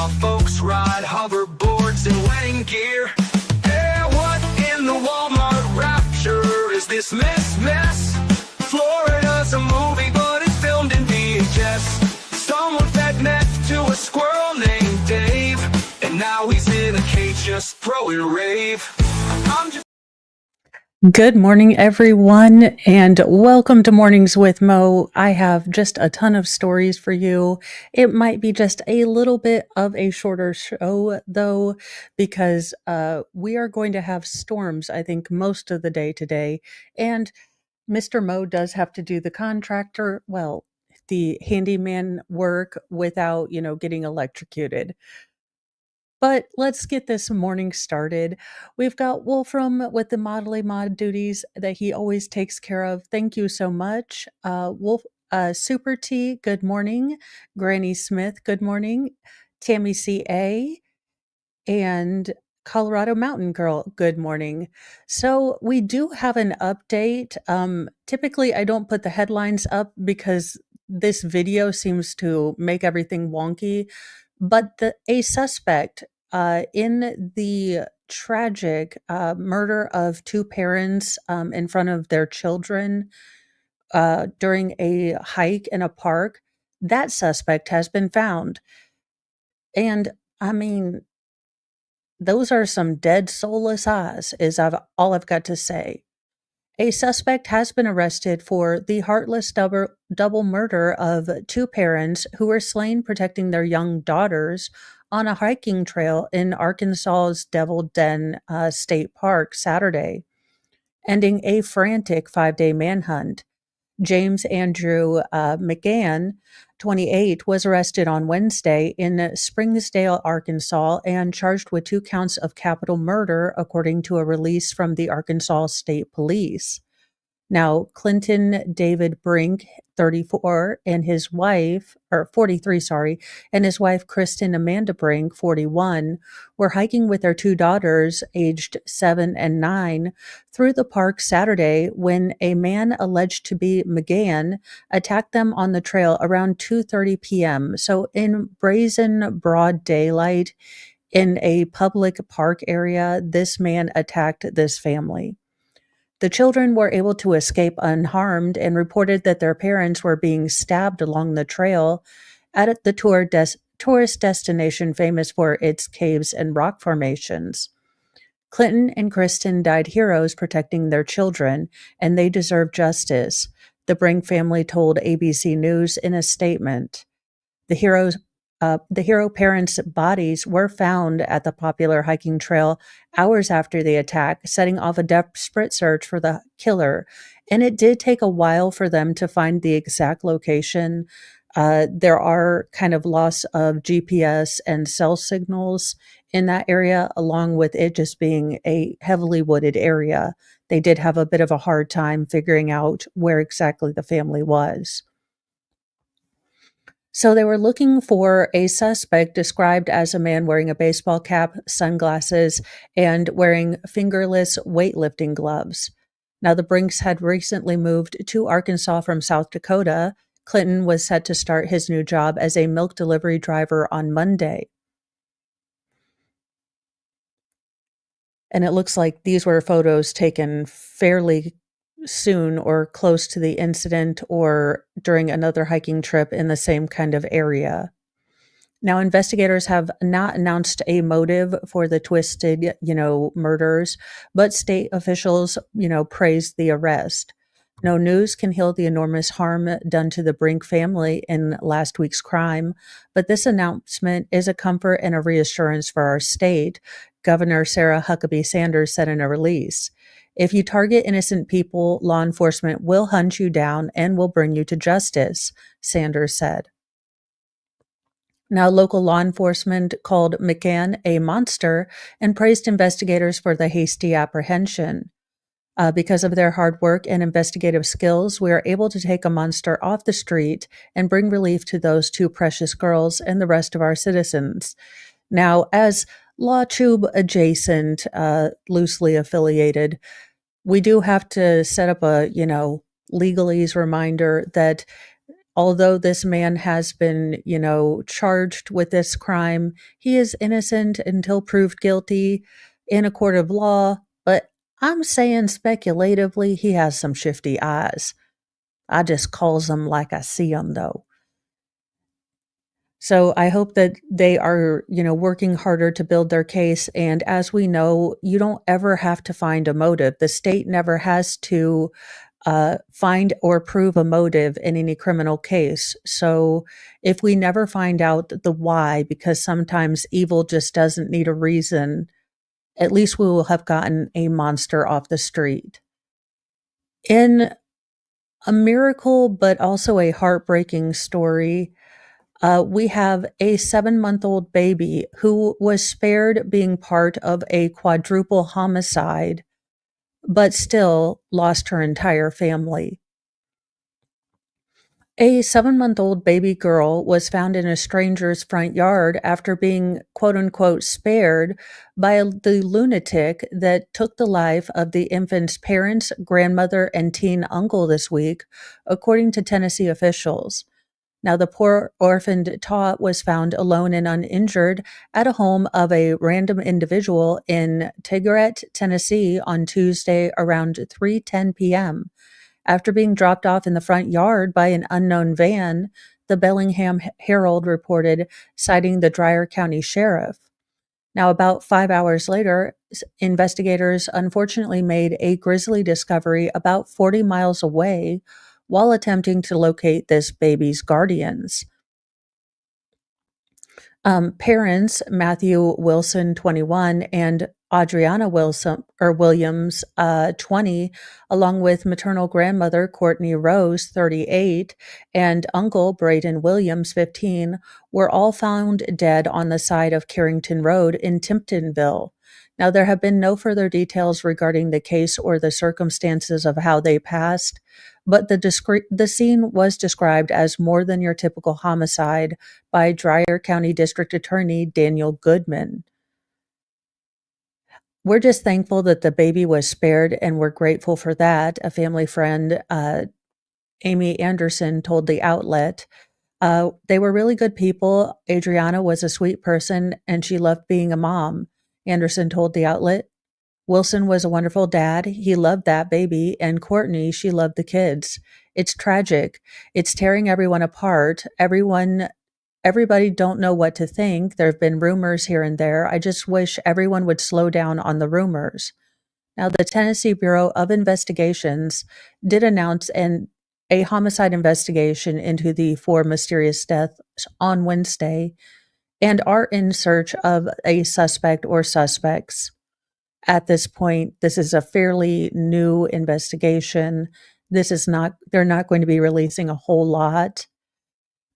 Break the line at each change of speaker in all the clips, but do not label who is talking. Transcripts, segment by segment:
while folks ride hoverboards and wedding gear. Hey, what in the Walmart rapture is this mess? Florida's a movie, but it's filmed in VHS. Someone fed meth to a squirrel named Dave, and now he's in a cage just throwing rave.
Good morning, everyone, and welcome to Mornings with Mo. I have just a ton of stories for you. It might be just a little bit of a shorter show, though, because we are going to have storms, I think, most of the day today. And Mr. Mo does have to do the handyman work without, getting electrocuted. But let's get this morning started. We've got Wolfram with the Modelly Mod duties that he always takes care of. Thank you so much. Super T, good morning. Granny Smith, good morning. Tammy CA and Colorado Mountain Girl, good morning. So we do have an update. Typically, I don't put the headlines up because this video seems to make everything wonky. But a suspect in the tragic murder of two parents in front of their children during a hike in a park, that suspect has been found. And I mean, those are some dead soulless eyes, all I've got to say. A suspect has been arrested for the heartless double murder of two parents who were slain protecting their young daughters on a hiking trail in Arkansas's Devil Den State Park Saturday, ending a frantic 5-day manhunt. James Andrew McGann, 28, was arrested on Wednesday in Springsdale, Arkansas, and charged with 2 counts of capital murder, according to a release from the Arkansas State Police. Now, Clinton David Brink, 34, and his wife, 43, and his wife, Kristen Amanda Brink, 41, were hiking with their 2 daughters, aged 7 and 9, through the park Saturday when a man alleged to be McGann attacked them on the trail around 2:30 p.m. So in brazen broad daylight in a public park area, this man attacked this family. The children were able to escape unharmed and reported that their parents were being stabbed along the trail at the tourist destination famous for its caves and rock formations. Clinton and Kristen died heroes protecting their children, and they deserve justice, the Brink family told ABC News in a statement. The hero parents' bodies were found at the popular hiking trail hours after the attack, setting off a desperate search for the killer. And it did take a while for them to find the exact location. There are kind of loss of GPS and cell signals in that area, along with it just being a heavily wooded area. They did have a bit of a hard time figuring out where exactly the family was. So they were looking for a suspect described as a man wearing a baseball cap, sunglasses, and wearing fingerless weightlifting gloves. Now, the Brinks had recently moved to Arkansas from South Dakota. Clinton was set to start his new job as a milk delivery driver on Monday. And it looks like these were photos taken fairly soon or close to the incident or during another hiking trip in the same kind of area. Now, investigators have not announced a motive for the twisted, murders, but state officials, praised the arrest. No news can heal the enormous harm done to the Brink family in last week's crime, but this announcement is a comfort and a reassurance for our state, Governor Sarah Huckabee Sanders said in a release. If you target innocent people, law enforcement will hunt you down and will bring you to justice, Sanders said. Now, local law enforcement called McGann a monster and praised investigators for the hasty apprehension. Because of their hard work and investigative skills, we are able to take a monster off the street and bring relief to those 2 precious girls and the rest of our citizens. Now, as LawTube adjacent, loosely affiliated, we do have to set up a, legalese reminder that although this man has been, charged with this crime, he is innocent until proved guilty in a court of law. But I'm saying speculatively, he has some shifty eyes. I just calls them like I see them, though. So I hope that they are, working harder to build their case. And as we know, you don't ever have to find a motive. The state never has to find or prove a motive in any criminal case. So if we never find out the why, because sometimes evil just doesn't need a reason, at least we will have gotten a monster off the street. In a miracle, but also a heartbreaking story, we have a 7-month-old baby who was spared being part of a quadruple homicide, but still lost her entire family. A 7-month-old baby girl was found in a stranger's front yard after being quote unquote spared by the lunatic that took the life of the infant's parents, grandmother, and teen uncle this week, according to Tennessee officials. Now, the poor orphaned tot was found alone and uninjured at a home of a random individual in Tigard, Tennessee on Tuesday around 3:10 p.m. After being dropped off in the front yard by an unknown van, the Bellingham Herald reported, citing the Dyer County Sheriff. Now, about 5 hours later, investigators unfortunately made a grisly discovery about 40 miles away while attempting to locate this baby's guardians. Parents, Matthew Wilson, 21, and Adriana Williams, 20, along with maternal grandmother Courtney Rose, 38, and uncle Braden Williams, 15, were all found dead on the side of Carrington Road in Timptonville. Now, there have been no further details regarding the case or the circumstances of how they passed, but the scene was described as more than your typical homicide by Dyer County District Attorney Daniel Goodman. We're just thankful that the baby was spared, and we're grateful for that, a family friend, Amy Anderson, told the outlet. They were really good people. Adriana was a sweet person, and she loved being a mom, Anderson told the outlet. Wilson was a wonderful dad. He loved that baby. And Courtney, she loved the kids. It's tragic. It's tearing everyone apart. Everybody don't know what to think. There have been rumors here and there. I just wish everyone would slow down on the rumors. Now, the Tennessee Bureau of Investigations did announce a homicide investigation into the 4 mysterious deaths on Wednesday and are in search of a suspect or suspects. At this point, this is a fairly new investigation. They're not going to be releasing a whole lot.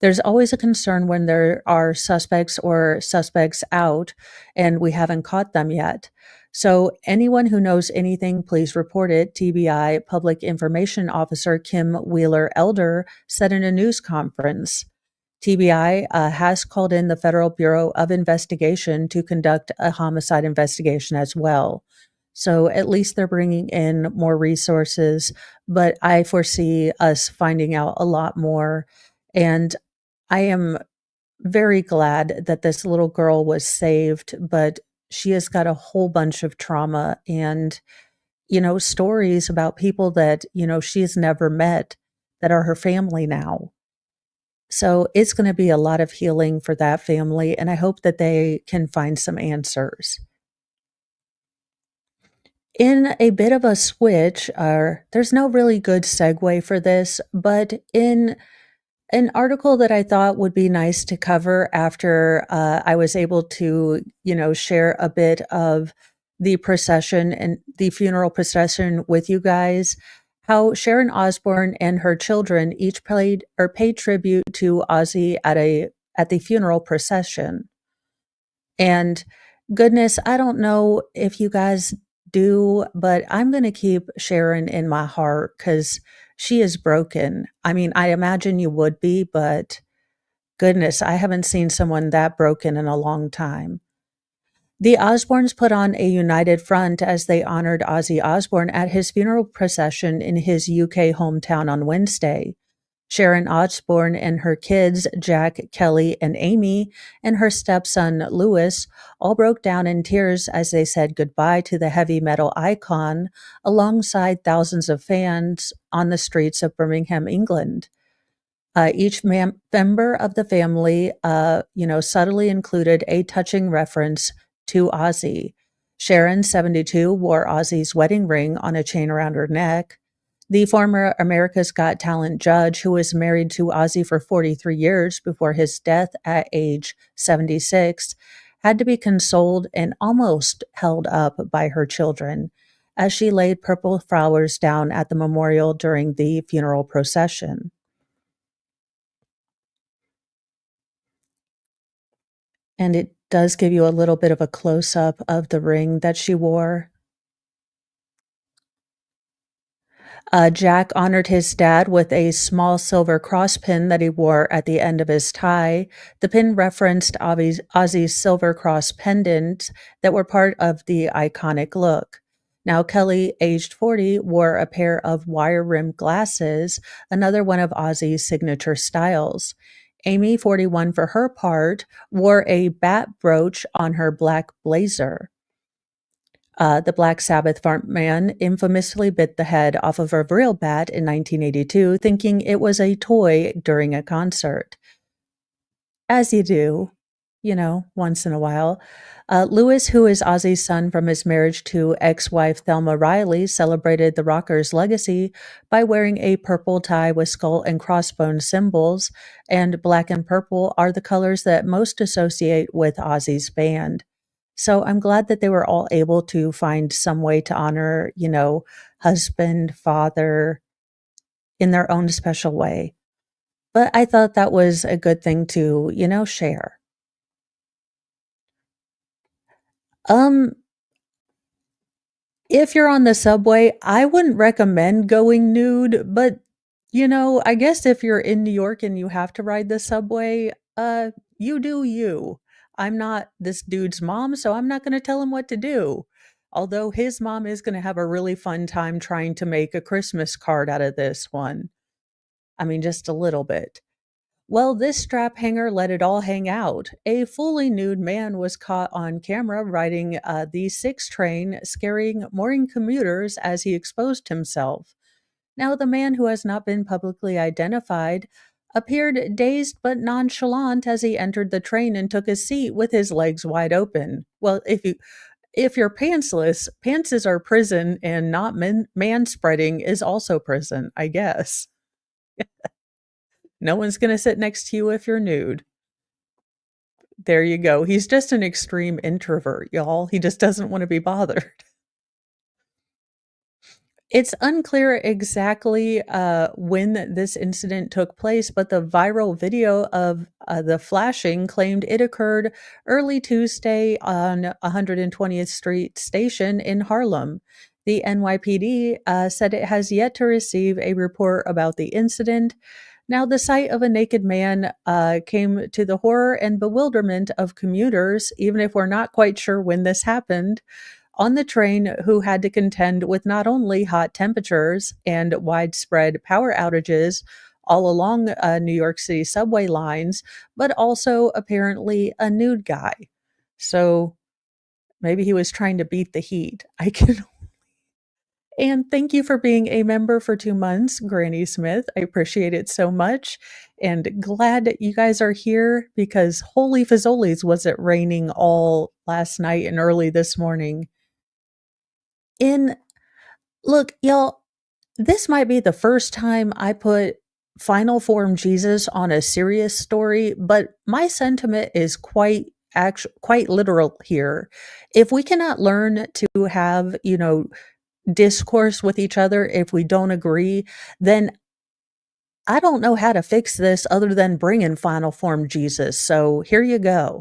There's always a concern when there are suspects or suspects out and we haven't caught them yet. So anyone who knows anything, please report it. TBI Public Information Officer Kim Wheeler Elder said in a news conference. TBI has called in the Federal Bureau of Investigation to conduct a homicide investigation as well. So at least they're bringing in more resources, but I foresee us finding out a lot more. And I am very glad that this little girl was saved, but she has got a whole bunch of trauma and, stories about people that, she's never met that are her family now. So it's going to be a lot of healing for that family, and I hope that they can find some answers. In a bit of a switch, there's no really good segue for this, but in an article that I thought would be nice to cover after I was able to, share a bit of the procession and the funeral procession with you guys, how Sharon Osbourne and her children each paid tribute to Ozzy at the funeral procession. And goodness, I don't know if you guys do, but I'm going to keep Sharon in my heart because she is broken. I mean, I imagine you would be, but goodness, I haven't seen someone that broken in a long time. The Osbournes put on a united front as they honored Ozzy Osbourne at his funeral procession in his UK hometown on Wednesday. Sharon Osbourne and her kids, Jack, Kelly, and Amy, and her stepson, Louis, all broke down in tears as they said goodbye to the heavy metal icon alongside thousands of fans on the streets of Birmingham, England. Each member of the family, subtly included a touching reference to Ozzy. Sharon, 72, wore Ozzy's wedding ring on a chain around her neck. The former America's Got Talent judge, who was married to Ozzy for 43 years before his death at age 76, had to be consoled and almost held up by her children as she laid purple flowers down at the memorial during the funeral procession. And it does give you a little bit of a close-up of the ring that she wore. Jack honored his dad with a small silver cross pin that he wore at the end of his tie. The pin referenced Ozzy's silver cross pendant that were part of the iconic look. Now, Kelly, aged 40, wore a pair of wire-rimmed glasses, another one of Ozzy's signature styles. Amy, 41 for her part, wore a bat brooch on her black blazer. The Black Sabbath frontman infamously bit the head off of a real bat in 1982, thinking it was a toy during a concert. As you do, once in a while. Louis, who is Ozzy's son from his marriage to ex-wife Thelma Riley, celebrated the rocker's legacy by wearing a purple tie with skull and crossbones symbols, and black and purple are the colors that most associate with Ozzy's band. So I'm glad that they were all able to find some way to honor, husband, father in their own special way. But I thought that was a good thing to, share. If you're on the subway, I wouldn't recommend going nude, but I guess if you're in New York and you have to ride the subway, you do you. I'm not this dude's mom, so I'm not going to tell him what to do. Although his mom is going to have a really fun time trying to make a Christmas card out of this one. I mean, just a little bit. Well, this strap hanger let it all hang out. A fully nude man was caught on camera riding the 6 train, scaring morning commuters as he exposed himself. Now, the man, who has not been publicly identified, appeared dazed but nonchalant as he entered the train and took his seat with his legs wide open. Well, if you're pantsless, pantses are prison, and not man-spreading is also prison, I guess. No one's going to sit next to you if you're nude. There you go. He's just an extreme introvert, y'all. He just doesn't want to be bothered. It's unclear exactly when this incident took place, but the viral video of the flashing claimed it occurred early Tuesday on 120th Street Station in Harlem. The NYPD said it has yet to receive a report about the incident. Now, the sight of a naked man came to the horror and bewilderment of commuters, even if we're not quite sure when this happened, on the train, who had to contend with not only hot temperatures and widespread power outages all along New York City subway lines, but also apparently a nude guy. So maybe he was trying to beat the heat. And thank you for being a member for 2 months, Granny Smith. I appreciate it so much, and glad that you guys are here, because holy fazolies, was it raining all last night and early this morning. Look, y'all, this might be the first time I put Final Form Jesus on a serious story, but my sentiment is quite literal here. If we cannot learn to have, discourse with each other if we don't agree, then I don't know how to fix this other than bring in Final Form Jesus. So here you go.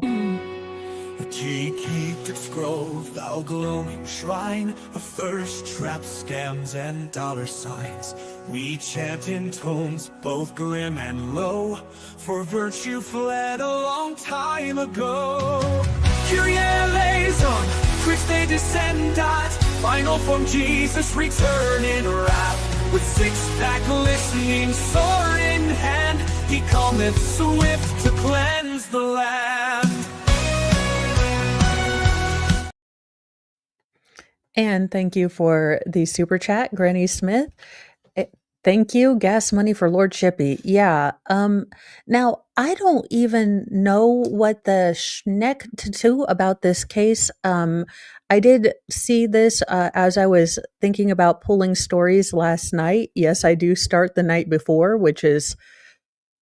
The key keep its grove, thou glowing shrine of thirst traps, scams, and dollar signs. We chant in tones both grim and low, for virtue fled a long time ago. Kyrie eleison, quick they descend at Final Form Jesus, return in wrath, with 6-pack glistening, sword in hand. He cometh swift to cleanse the land.
And thank you for the super chat, Granny Smith. Eh, Thank you. Gas money for Lord Chippy. Yeah. Now I don't even know what the schneck to do about this case. I did see this as I was thinking about pulling stories last night. Yes, I do start the night before, which is,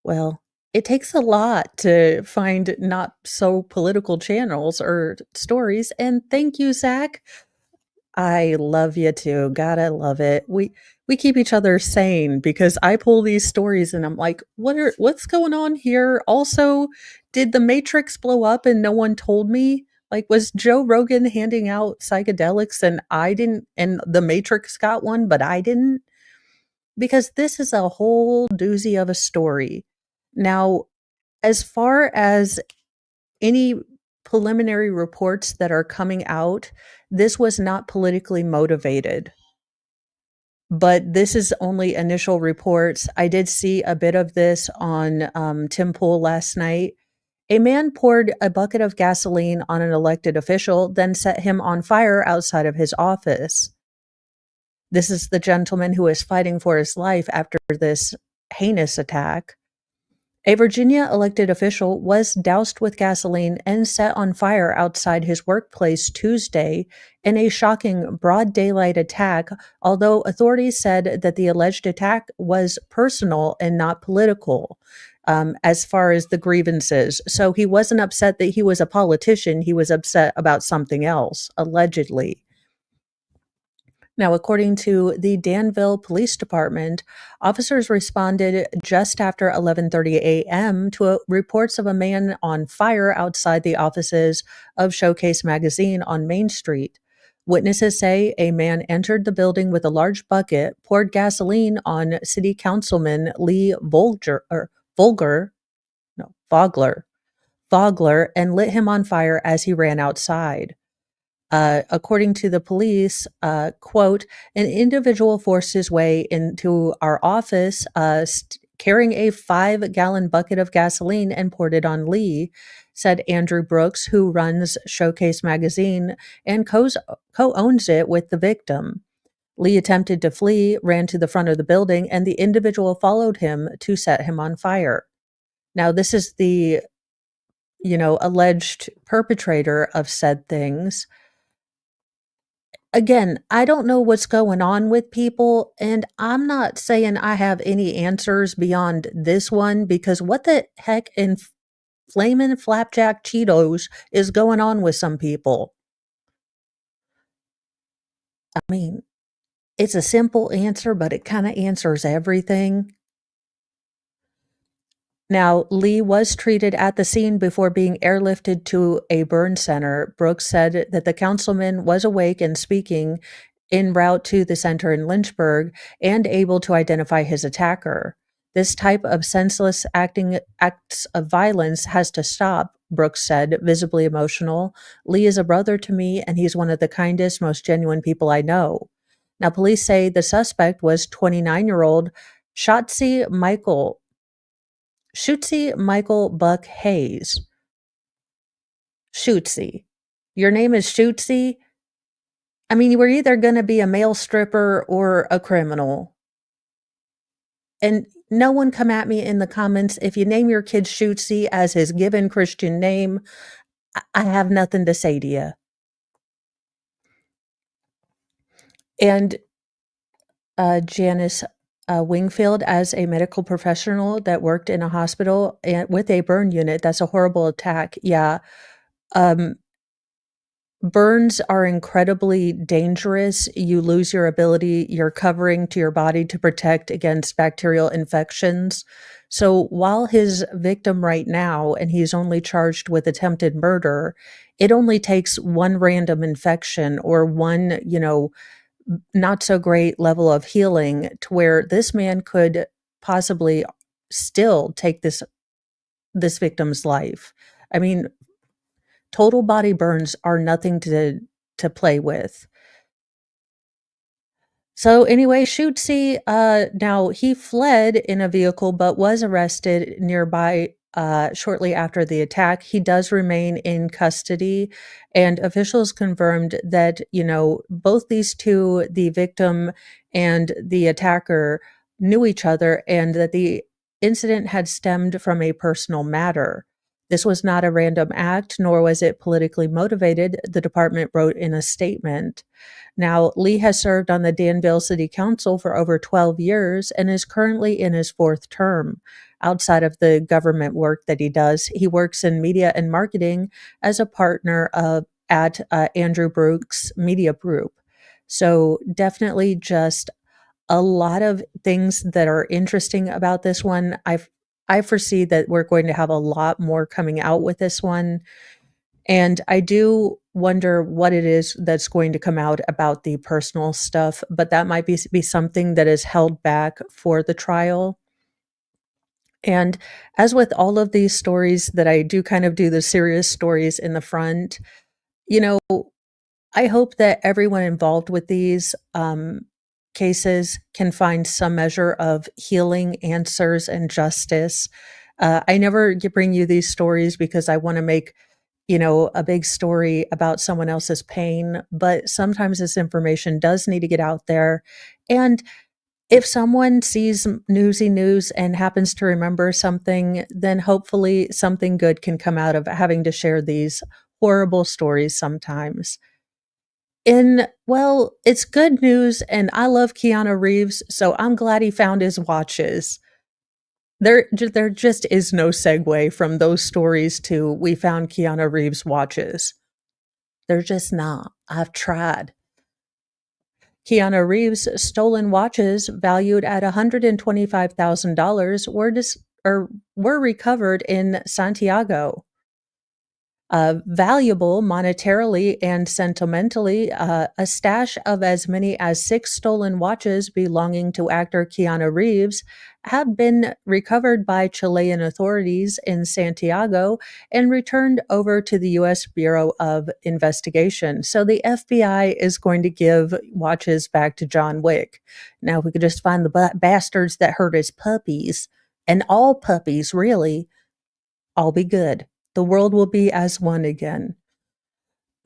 well, it takes a lot to find not so political channels or stories. And thank you, Zach. I love you too. God, I love it. We keep each other sane because I pull these stories and I'm like, what's going on here? Also, did the Matrix blow up and no one told me? Like, was Joe Rogan handing out psychedelics and I didn't, and the Matrix got one, but I didn't? Because this is a whole doozy of a story. Now, as far as any preliminary reports that are coming out, this was not politically motivated. But this is only initial reports. I did see a bit of this on Tim Pool last night. A man poured a bucket of gasoline on an elected official, then set him on fire outside of his office. This is the gentleman who is fighting for his life after this heinous attack. A Virginia elected official was doused with gasoline and set on fire outside his workplace Tuesday in a shocking broad daylight attack, although authorities said that the alleged attack was personal and not political, as far as the grievances. So he wasn't upset that he was a politician, he was upset about something else, allegedly. Now, according to the Danville Police Department, officers responded just after 11:30 a.m. to reports of a man on fire outside the offices of Showcase Magazine on Main Street. Witnesses say a man entered the building with a large bucket, poured gasoline on City Councilman Lee Vogler, and lit him on fire as he ran outside. According to the police, quote, an individual forced his way into our office carrying a 5-gallon bucket of gasoline and poured it on Lee, said Andrew Brooks, who runs Showcase Magazine and co-owns it with the victim. Lee attempted to flee, ran to the front of the building, and the individual followed him to set him on fire. Now, this is the, alleged perpetrator of said things. Again, I don't know what's going on with people, and I'm not saying I have any answers beyond this one because what the heck in flamin' flapjack Cheetos is going on with some people? I mean, it's a simple answer, but it kind of answers everything. Now, Lee was treated at the scene before being airlifted to a burn center. Brooks said that the councilman was awake and speaking en route to the center in Lynchburg and able to identify his attacker. This type of senseless acts of violence has to stop, Brooks said, visibly emotional. Lee is a brother to me, and he's one of the kindest, most genuine people I know. Now, police say the suspect was 29-year-old Shootsy Michael Buck Hayes. Shootsy. Your name is Shootsy? I mean, you were either going to be a male stripper or a criminal. And no one come at me in the comments. If you name your kid Shootsy as his given Christian name, I have nothing to say to you. And Janice Wingfield, as a medical professional that worked in a hospital and with a burn unit, that's a horrible attack. Yeah. Burns are incredibly dangerous. You lose your ability, your covering to your body to protect against bacterial infections. So while his victim right now, and he's only charged with attempted murder, it only takes one random infection or one, not so great level of healing to where this man could possibly still take this victim's life. I mean, total body burns are nothing to play with. So anyway, Shootsy, now he fled in a vehicle but was arrested nearby shortly after the attack. He does remain in custody, and officials confirmed that, both these two, the victim and the attacker, knew each other and that the incident had stemmed from a personal matter. This was not a random act, nor was it politically motivated, the department wrote in a statement. Now, Lee has served on the Danville City Council for over 12 years and is currently in his fourth term. Outside of the government work that he does, he works in media and marketing as a partner at Andrew Brooks Media Group. So, definitely just a lot of things that are interesting about this one. I foresee that we're going to have a lot more coming out with this one. And I do wonder what it is that's going to come out about the personal stuff, but that might be something that is held back for the trial. And as with all of these stories that I do kind of do the serious stories in the front, you know, I hope that everyone involved with these cases can find some measure of healing, answers, and justice. I never bring you these stories because I want to make a big story about someone else's pain, but sometimes this information does need to get out there. And if someone sees newsy news and happens to remember something, then hopefully something good can come out of having to share these horrible stories sometimes. Well, it's good news, and I love Keanu Reeves, so I'm glad he found his watches. There just is no segue from those stories to we found Keanu Reeves' watches. There's just not. I've tried. Keanu Reeves' stolen watches, valued at $125,000, were recovered in Santiago. Valuable monetarily and sentimentally, a stash of as many as 6 stolen watches belonging to actor Keanu Reeves have been recovered by Chilean authorities in Santiago and returned over to the U.S. Bureau of Investigation. So the FBI is going to give watches back to John Wick. Now, if we could just find the bastards that hurt his puppies, and all puppies, really, all be good. The world will be as one again.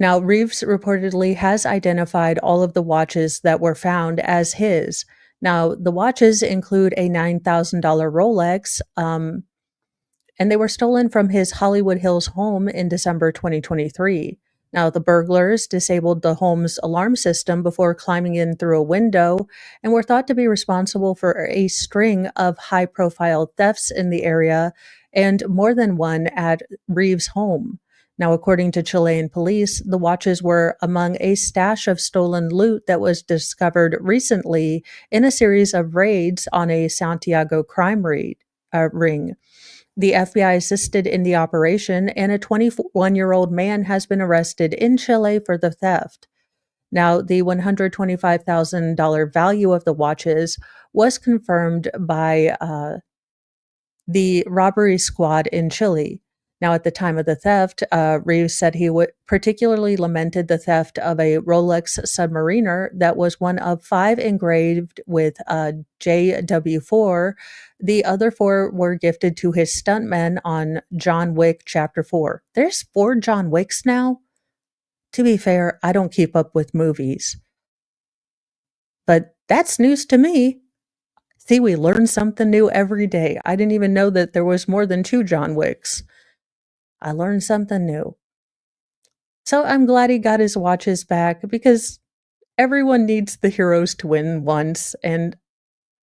Now, Reeves reportedly has identified all of the watches that were found as his. Now, the watches include a $9,000 Rolex, and they were stolen from his Hollywood Hills home in December 2023. Now, the burglars disabled the home's alarm system before climbing in through a window and were thought to be responsible for a string of high-profile thefts in the area and more than one at Reeves' home. Now, according to Chilean police, the watches were among a stash of stolen loot that was discovered recently in a series of raids on a Santiago crime ring. The FBI assisted in the operation, and a 21-year-old man has been arrested in Chile for the theft. Now, the $125,000 value of the watches was confirmed by the robbery squad in Chile. Now, at the time of the theft, Reeves said he particularly lamented the theft of a Rolex Submariner that was one of 5 engraved with JW4. The other 4 were gifted to his stuntmen on John Wick Chapter 4. There's 4 John Wicks now? To be fair, I don't keep up with movies. But that's news to me. See, we learn something new every day. I didn't even know that there was more than 2 John Wicks. I learned something new. So I'm glad he got his watches back because everyone needs the heroes to win once. And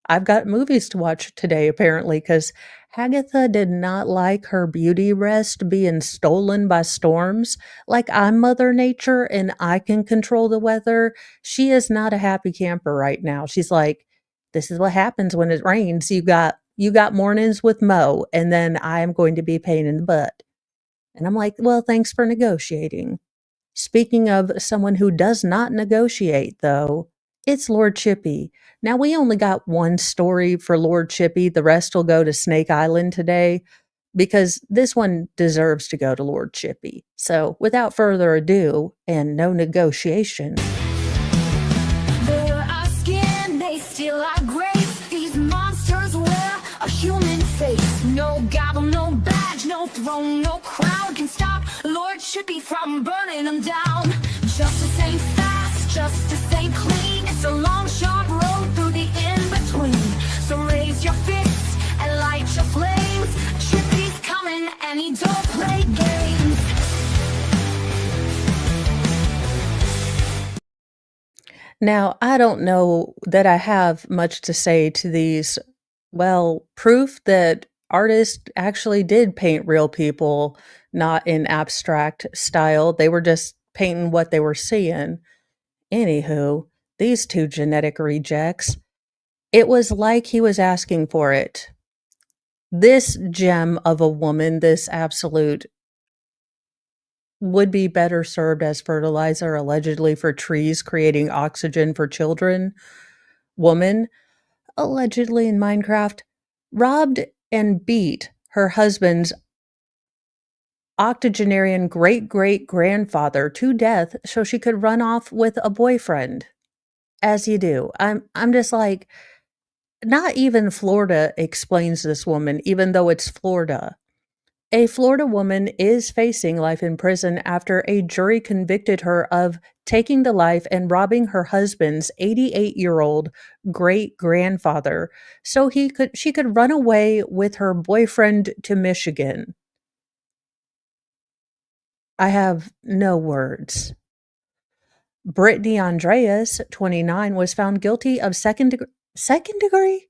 I've got movies to watch today, apparently, because Hagatha did not like her beauty rest being stolen by storms. Like I'm Mother Nature and I can control the weather. She is not a happy camper right now. She's like, this is what happens when it rains. You got mornings with Mo, and then I am going to be a pain in the butt. And I'm like, well, thanks for negotiating. Speaking of someone who does not negotiate, though, it's Lord Chippy. Now, we only got one story for Lord Chippy. The rest will go to Snake Island today because this one deserves to go to Lord Chippy. So, without further ado, and no negotiation.
They're asking
down. No crowd can stop Lord should be from burning them down. Justice ain't fast, justice ain't clean. It's a long, sharp road through the in-between. So raise your fists and light your flames. Chippy's coming and he don't play games.
Now, I don't know that I have much to say to these. Well, proof that artists actually did paint real people, not in abstract style. They were just painting what they were seeing. Anywho, these two genetic rejects, it was like he was asking for it. This gem of a woman, this absolute, would be better served as fertilizer, allegedly, for trees, creating oxygen for children. Woman, allegedly in Minecraft, robbed and beat her husband's octogenarian great-great-grandfather to death so she could run off with a boyfriend. As you do. I'm just like, not even Florida explains this woman, even though it's Florida. A Florida woman is facing life in prison after a jury convicted her of taking the life and robbing her husband's 88-year-old great-grandfather so she could run away with her boyfriend to Michigan. I have no words. Brittany Andreas, 29, was found guilty of second degree?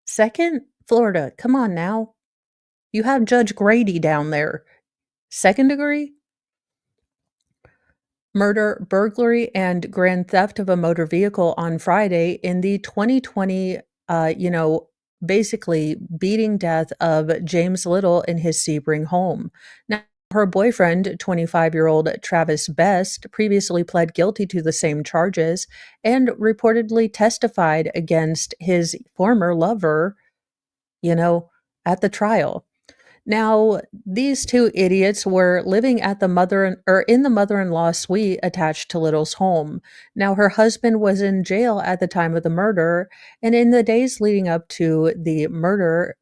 Second? Florida, come on now. You have Judge Grady down there. Second degree? Murder, burglary, and grand theft of a motor vehicle on Friday in the 2020, basically beating death of James Little in his Sebring home. Now, her boyfriend, 25-year-old Travis Best, previously pled guilty to the same charges and reportedly testified against his former lover, at the trial. Now, these two idiots were living at the in the mother-in-law suite attached to Little's home. Now, her husband was in jail at the time of the murder, and in the days leading up to the murder,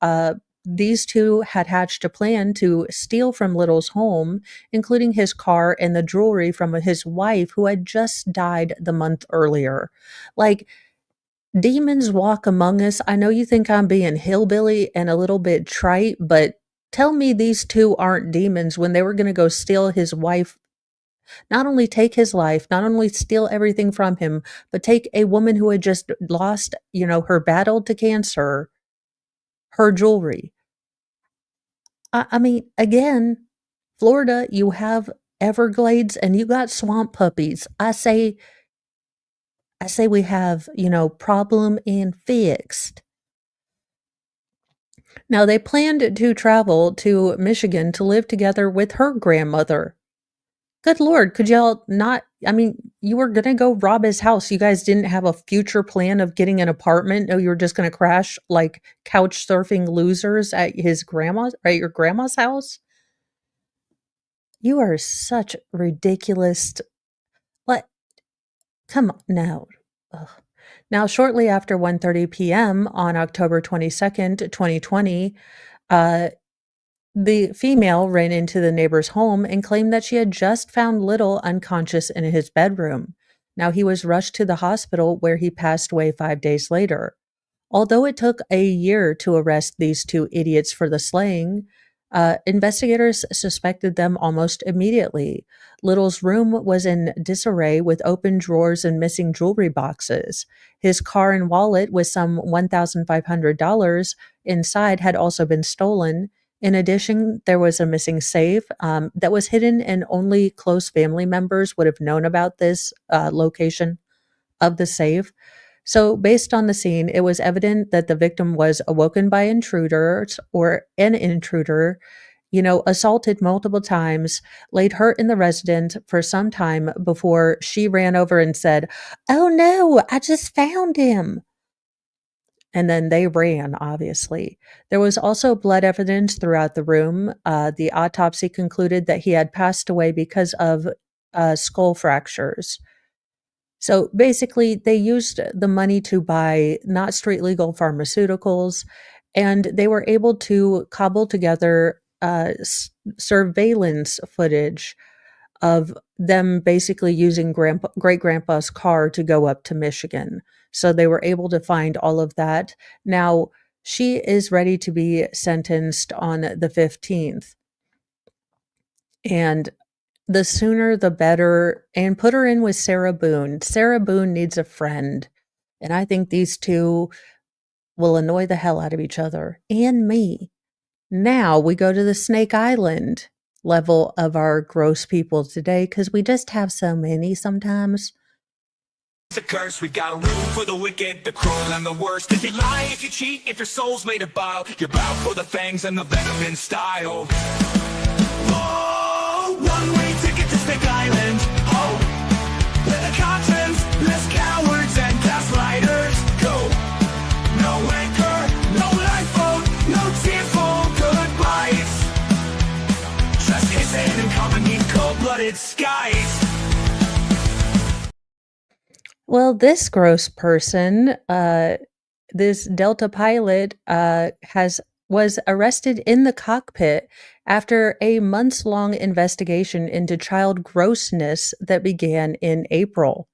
these two had hatched a plan to steal from Little's home, including his car and the jewelry from his wife, who had just died the month earlier. Like, demons walk among us. I know you think I'm being hillbilly and a little bit trite, but tell me these two aren't demons when they were going to go steal his wife, not only take his life, not only steal everything from him, but take a woman who had just lost, her battle to cancer, her jewelry. I mean, again, Florida, you have Everglades and you got swamp puppies. I say we have, problem and fixed. Now, they planned to travel to Michigan to live together with her grandmother. Good Lord, could y'all not? I mean, you were going to go rob his house. You guys didn't have a future plan of getting an apartment. No, you were just going to crash like couch surfing losers at your grandma's house. You are such ridiculous. What? Come on now. Ugh. Now, shortly after 1:30 p.m. on October 22nd, 2020, the female ran into the neighbor's home and claimed that she had just found Little unconscious in his bedroom. Now, he was rushed to the hospital where he passed away 5 days later. Although it took a year to arrest these two idiots for the slaying, investigators suspected them almost immediately. Little's room was in disarray with open drawers and missing jewelry boxes. His car and wallet with some $1,500 inside had also been stolen. In addition, there was a missing safe that was hidden, and only close family members would have known about this location of the safe. So, based on the scene, it was evident that the victim was awoken by intruders or an intruder, assaulted multiple times, laid hurt in the residence for some time before she ran over and said, "Oh no, I just found him." And then they ran, obviously. There was also blood evidence throughout the room. The autopsy concluded that he had passed away because of skull fractures. So basically, they used the money to buy not street legal pharmaceuticals, and they were able to cobble together surveillance footage of them basically using great grandpa's car to go up to Michigan. So they were able to find all of that. Now, she is ready to be sentenced on the 15th. And the sooner the better. And put her in with Sarah Boone. Sarah Boone needs a friend. And I think these two will annoy the hell out of each other and me. Now we go to the Snake Island level of our gross people today because we just have so many sometimes.
It's a curse, we've got room for the wicked, the cruel and the worst. If you lie, if you cheat, if your soul's made of bile, you're bound for the fangs and the venom in style. Oh, one-way ticket to Snake Island. Oh, where the contents, less cowards and gaslighters go. No anchor, no lifeboat, no tearful goodbyes. Just hissing and coming in cold-blooded skies.
Well, this gross person, this Delta pilot, was arrested in the cockpit after a months-long investigation into child grossness that began in April.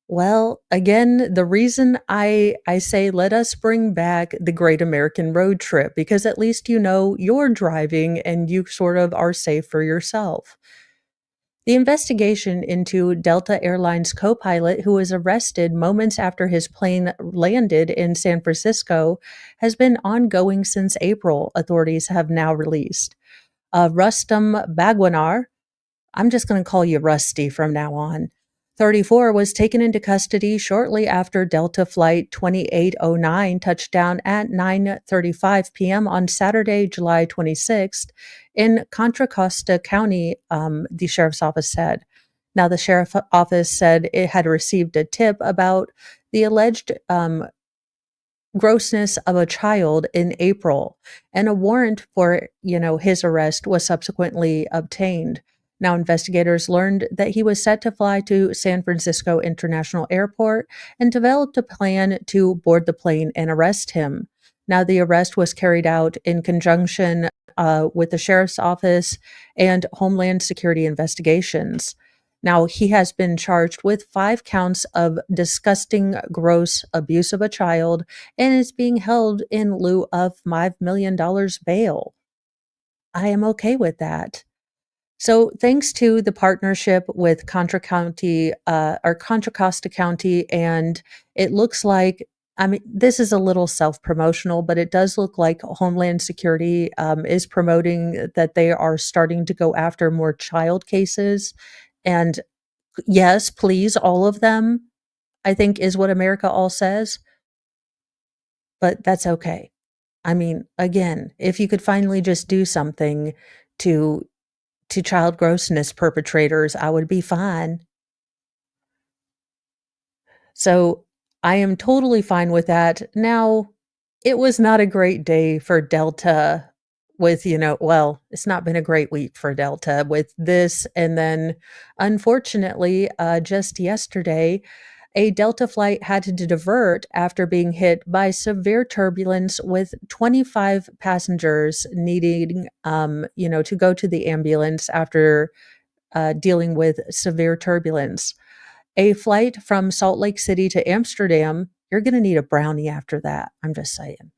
Well, again, the reason I say let us bring back the Great American Road Trip, because at least you know you're driving and you sort of are safe for yourself. The investigation into Delta Airlines co-pilot who was arrested moments after his plane landed in San Francisco has been ongoing since April, authorities have now released. Rustam Bagwanar, I'm just going to call you Rusty from now on, 34, was taken into custody shortly after Delta Flight 2809 touched down at 9:35 p.m. on Saturday, July 26th in Contra Costa County, the sheriff's office said. Now, the sheriff's office said it had received a tip about the alleged grossness of a child in April, and a warrant for, his arrest was subsequently obtained. Now, investigators learned that he was set to fly to San Francisco International Airport and developed a plan to board the plane and arrest him. Now, the arrest was carried out in conjunction with the sheriff's office and Homeland Security investigations. Now, he has been charged with 5 counts of disgusting, gross abuse of a child and is being held in lieu of $5 million bail. I am okay with that. So, thanks to the partnership with Contra County, or Contra Costa County, and it looks like, this is a little self-promotional, but it does look like Homeland Security is promoting that they are starting to go after more child cases. And yes, please, all of them, I think is what America all says. But that's okay. Again, if you could finally just do something to child grossness perpetrators, I would be fine. So I am totally fine with that. Now, it was not a great day for Delta with, it's not been a great week for Delta with this. And then, unfortunately, just yesterday, a Delta flight had to divert after being hit by severe turbulence with 25 passengers needing, to go to the ambulance after dealing with severe turbulence. A flight from Salt Lake City to Amsterdam, you're going to need a brownie after that. I'm just saying.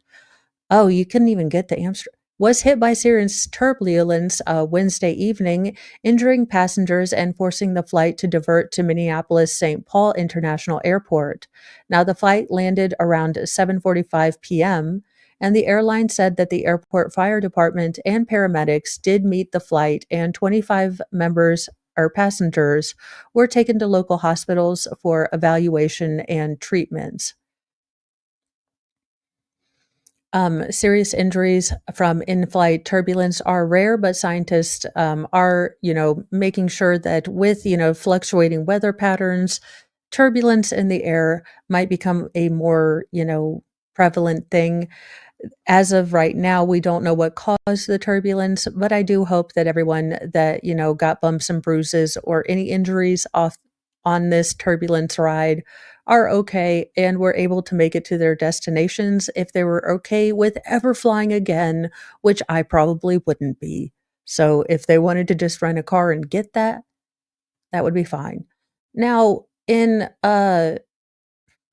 Oh, you couldn't even get to Amsterdam. Was hit by serious turbulence Wednesday evening, injuring passengers and forcing the flight to divert to Minneapolis-St. Paul International Airport. Now, the flight landed around 7:45 p.m., and the airline said that the airport fire department and paramedics did meet the flight, and 25 members or passengers were taken to local hospitals for evaluation and treatments. Serious injuries from in-flight turbulence are rare, but scientists are, making sure that with, fluctuating weather patterns, turbulence in the air might become a more, prevalent thing. As of right now, we don't know what caused the turbulence, but I do hope that everyone that, got bumps and bruises or any injuries on this turbulence ride are okay and were able to make it to their destinations if they were okay with ever flying again, which I probably wouldn't be. So if they wanted to just rent a car and get that, that would be fine. Now, in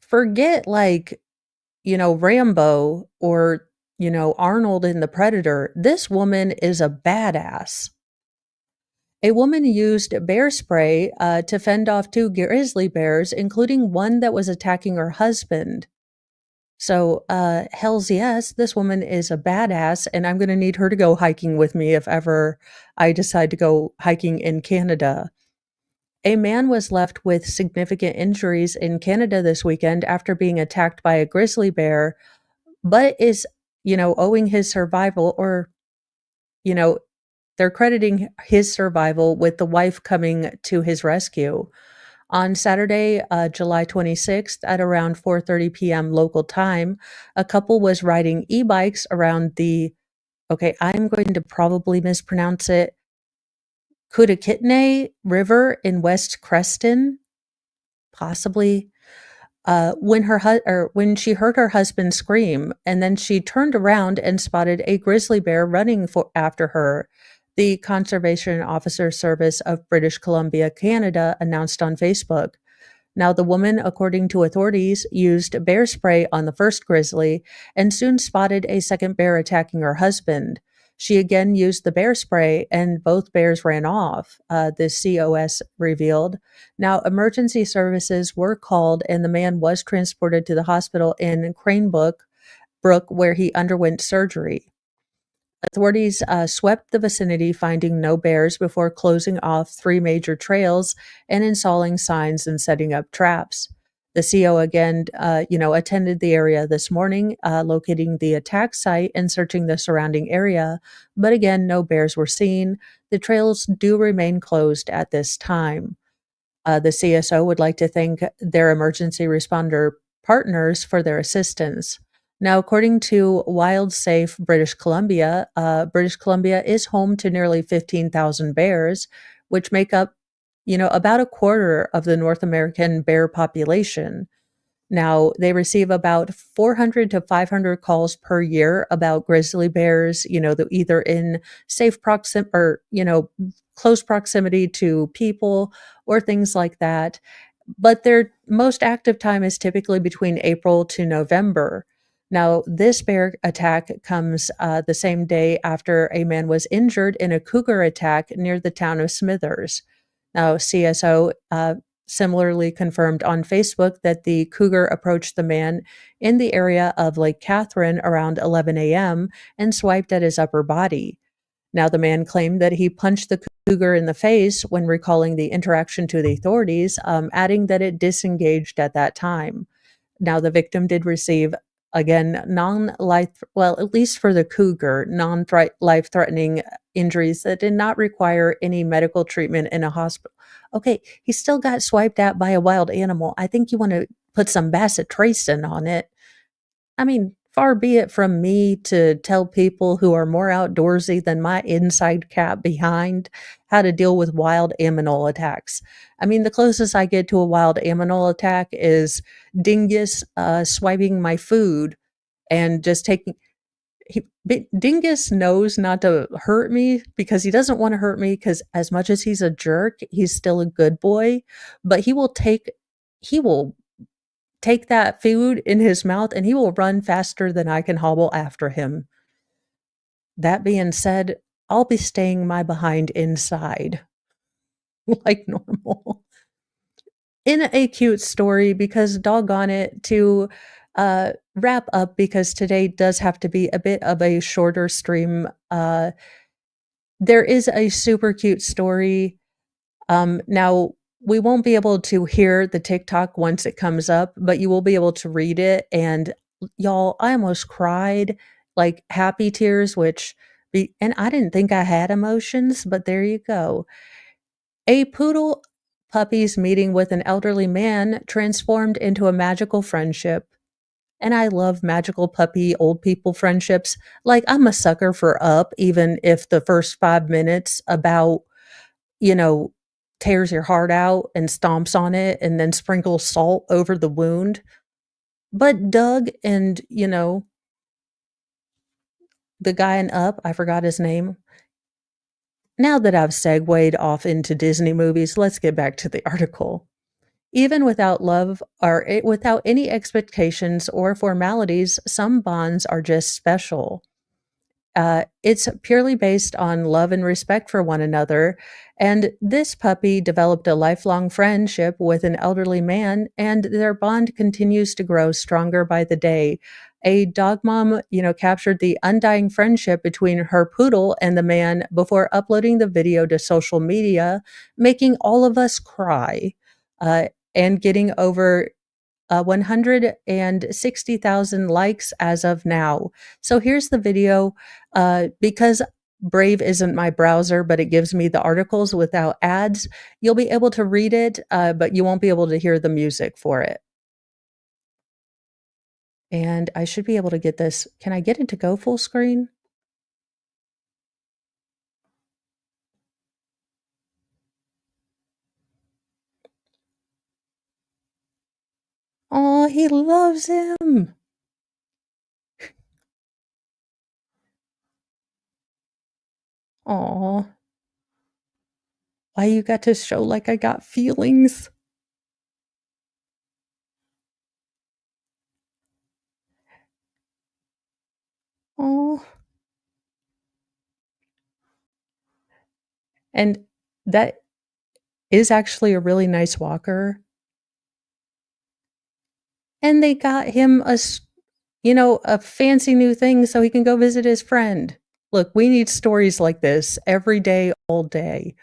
forget like, Rambo or, Arnold in The Predator, this woman is a badass. A woman used bear spray to fend off two grizzly bears, including one that was attacking her husband. So, hells yes, this woman is a badass, and I'm going to need her to go hiking with me if ever I decide to go hiking in Canada. A man was left with significant injuries in Canada this weekend after being attacked by a grizzly bear, but is, owing his survival or, you know, they're crediting his survival with the wife coming to his rescue. On Saturday, July 26th at around 4:30 p.m. local time, a couple was riding e-bikes around the okay, I'm going to probably mispronounce it, Kootenay River in West Creston, possibly. When she heard her husband scream, and then she turned around and spotted a grizzly bear running after her. The Conservation Officer Service of British Columbia, Canada, announced on Facebook. Now, the woman, according to authorities, used bear spray on the first grizzly and soon spotted a second bear attacking her husband. She again used the bear spray and both bears ran off, the COS revealed. Now, emergency services were called and the man was transported to the hospital in Cranebrook, where he underwent surgery. Authorities swept the vicinity, finding no bears before closing off three major trails and installing signs and setting up traps. The CO again, attended the area this morning, locating the attack site and searching the surrounding area. But again, no bears were seen. The trails do remain closed at this time. The CSO would like to thank their emergency responder partners for their assistance. Now, according to WildSafe British Columbia is home to nearly 15,000 bears, which make up, about a quarter of the North American bear population. Now, they receive about 400 to 500 calls per year about grizzly bears, either in safe proximity or, close proximity to people or things like that. But their most active time is typically between April to November. Now, this bear attack comes the same day after a man was injured in a cougar attack near the town of Smithers. Now, CSO similarly confirmed on Facebook that the cougar approached the man in the area of Lake Catherine around 11 a.m. and swiped at his upper body. Now, the man claimed that he punched the cougar in the face when recalling the interaction to the authorities, adding that it disengaged at that time. Now, the victim did receive, again, at least for the cougar, non-life threatening injuries that did not require any medical treatment in a hospital. Okay, he still got swiped at by a wild animal. I think you want to put some bacitracin on it. I mean, far be it from me to tell people who are more outdoorsy than my inside cat behind how to deal with wild aminal attacks. I mean, the closest I get to a wild aminal attack is Dingus swiping my food and just taking. Dingus knows not to hurt me because he doesn't want to hurt me because as much as he's a jerk, he's still a good boy, but he will take that food in his mouth and he will run faster than I can hobble after him. That being said, I'll be staying my behind inside like normal. In a cute story, because doggone it, to wrap up, because today does have to be a bit of a shorter stream, there is a super cute story. Now, we won't be able to hear the TikTok once it comes up, but you will be able to read it. And y'all, I almost cried like happy tears, and I didn't think I had emotions, but there you go. A poodle puppy's meeting with an elderly man transformed into a magical friendship. And I love magical puppy old people friendships. Like, I'm a sucker for Up, even if the first 5 minutes about, you know, tears your heart out and stomps on it and then sprinkles salt over the wound. But Doug and, the guy in Up, I forgot his name, Now that I've segued off into Disney movies, let's get back to the article. Even without love or without any expectations or formalities, some bonds are just special. It's purely based on love and respect for one another. And this puppy developed a lifelong friendship with an elderly man, and their bond continues to grow stronger by the day. A dog mom, captured the undying friendship between her poodle and the man before uploading the video to social media, making all of us cry, and getting over 160,000 likes as of now. So here's the video. Because Brave isn't my browser, but it gives me the articles without ads, you'll be able to read it, but you won't be able to hear the music for it. And I should be able to get this. Can I get it to go full screen? Oh, he loves him. Oh, why you got to show like I got feelings? Oh, and that is actually a really nice walker. And they got him a fancy new thing so he can go visit his friend. Look, we need stories like this every day, all day,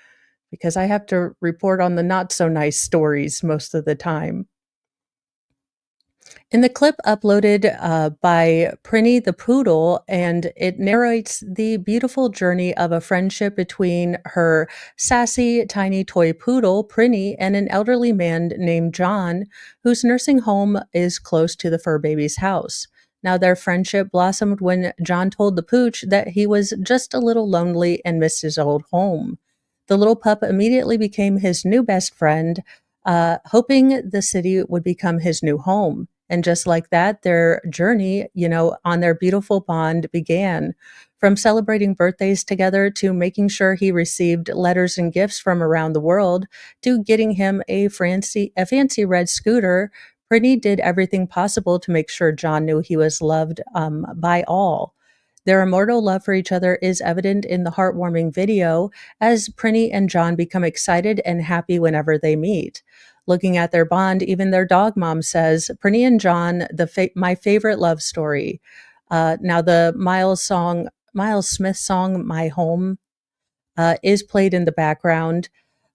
because I have to report on the not so nice stories most of the time. In the clip uploaded by Prinny the Poodle, and it narrates the beautiful journey of a friendship between her sassy, tiny toy poodle, Prinny, and an elderly man named John, whose nursing home is close to the fur baby's house. Now, their friendship blossomed when John told the pooch that he was just a little lonely and missed his old home. The little pup immediately became his new best friend, hoping the city would become his new home. And just like that, their journey, on their beautiful bond began. From celebrating birthdays together to making sure he received letters and gifts from around the world to getting him a fancy red scooter, Brittany did everything possible to make sure John knew he was loved by all. Their immortal love for each other is evident in the heartwarming video as Prinny and John become excited and happy whenever they meet. Looking at their bond, even their dog mom says, Prinny and John, my favorite love story. Now, the Miles Smith song, My Home, is played in the background.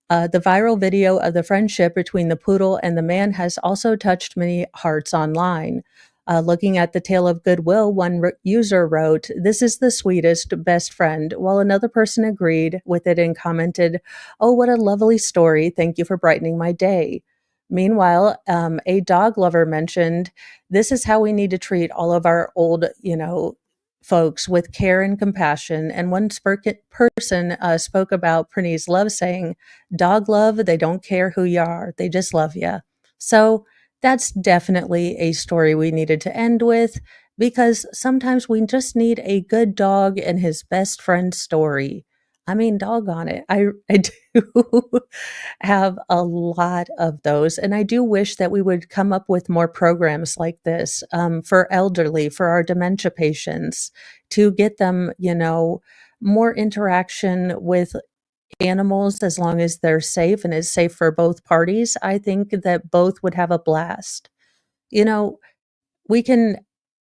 The viral video of the friendship between the poodle and the man has also touched many hearts online. Looking at the tale of goodwill, one user wrote, "This is the sweetest, best friend," while another person agreed with it and commented, "Oh, what a lovely story. Thank you for brightening my day." Meanwhile, a dog lover mentioned, "This is how we need to treat all of our old, folks with care and compassion." And one person spoke about Prinny's love, saying, "Dog love, they don't care who you are, they just love you." So that's definitely a story we needed to end with because sometimes we just need a good dog and his best friend story. I mean, doggone it. I do have a lot of those. And I do wish that we would come up with more programs like this for elderly, for our dementia patients, to get them, more interaction with animals as long as they're safe and it's safe for both parties. I think that both would have a blast. You know, we can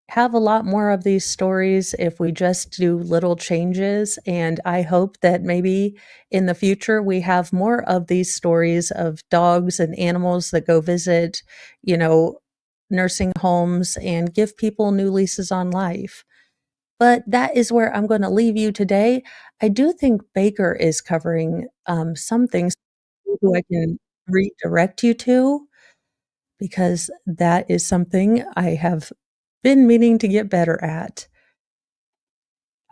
have a lot more of these stories if we just do little changes. And I hope that maybe in the future we have more of these stories of dogs and animals that go visit, you know, nursing homes and give people new leases on life. But that is where I'm going to leave you today. I do think Baker is covering some things who I can redirect you to because that is something I have been meaning to get better at.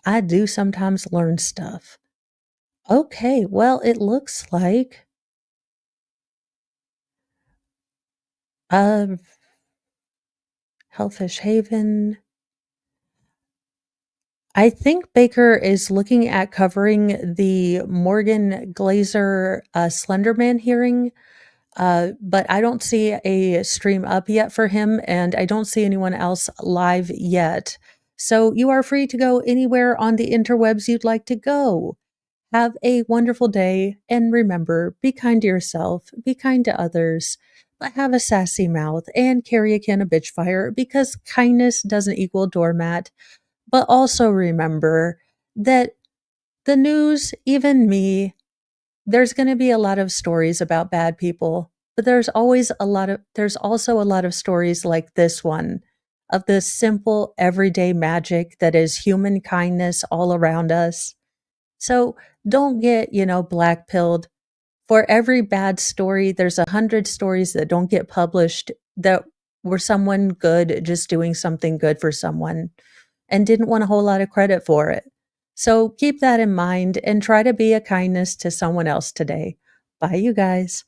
I do sometimes learn stuff. Okay, well, it looks like uh, Hellfish Haven. I think Baker is looking at covering the Morgan Glazer Slenderman hearing, but I don't see a stream up yet for him, and I don't see anyone else live yet. So you are free to go anywhere on the interwebs you'd like to go. Have a wonderful day, and remember, be kind to yourself, be kind to others, but have a sassy mouth and carry a can of bitch fire because kindness doesn't equal doormat. But also remember that the news, even me, there's going to be a lot of stories about bad people, but there's also a lot of stories like this one of the simple everyday magic that is human kindness all around us. So don't get, black pilled. For every bad story, there's 100 stories that don't get published that were someone good just doing something good for someone and didn't want a whole lot of credit for it. So keep that in mind and try to be a kindness to someone else today. Bye, you guys.